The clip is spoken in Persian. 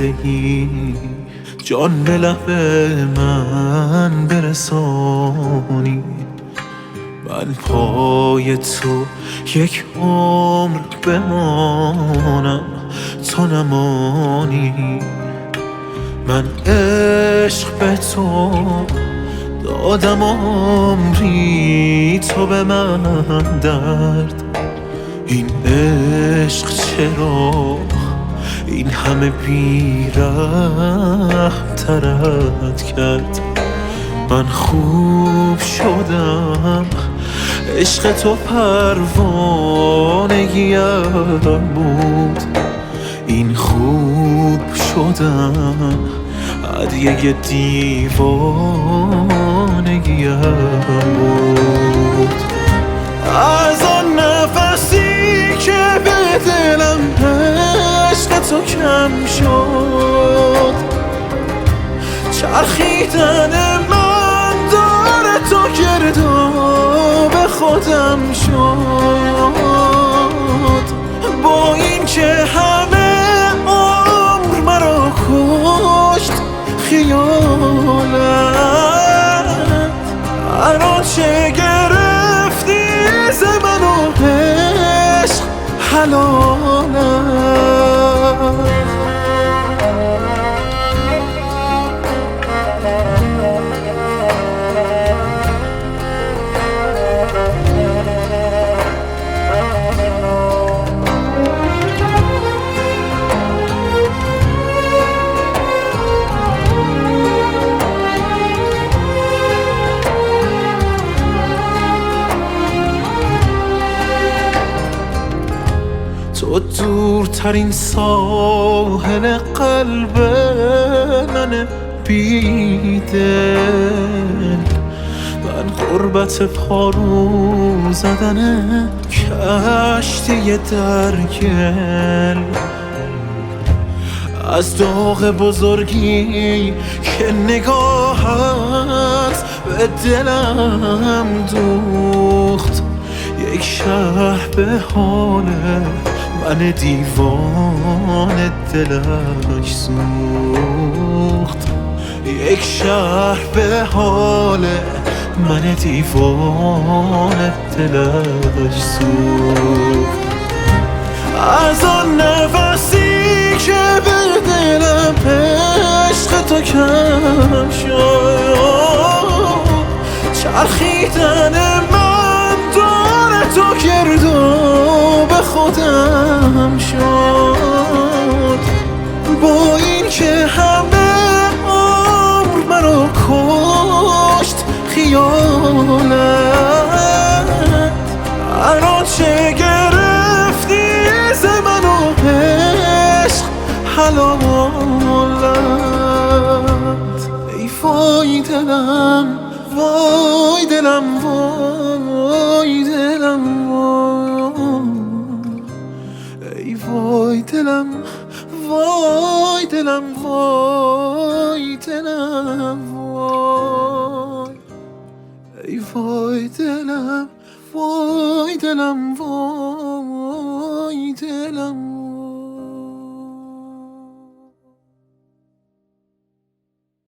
بدهی جان به لب من برسانی. من پای تو یک عمر بمانم تو نمانی. من عشق به تو دادم عمری تو به من درد. این عشق چرا این همه بی‌رحم ترت کرد؟ من خوب شدم عشق تو پروانگیم بود. این خوب شدم هدیه دیوانگیم بود. از آن نفسی که به دلم عشق تو کم شد، چرخیدن من داره تو گرداب خودم شد. با این که همه عمر مرا کشت خیالت، الان چه گرفتی ز من و عشق حلالت. تو دورترین ساحل قلب من بیدل، من غربت پارو زدن کشتی در گل. از داغ بزرگی که نگاهت به دلم دوخت، یک شهر به حال من دیوان دلش سوخت. یک شهر به حال من دیوان دلش سوخت. از آن نفسی که به دلم عشق تو کم شد، چرخیدن من داره تو گرداب خودم شد. با این که همه عمر مرا کشت خیالت، الان چه گرفتی ز من و عشق حلالت. ای وای دلم وای دلم وای دلم وای، ای وای دلم وای دلم وای دلم وای، ای وای دلم وای دلم وای.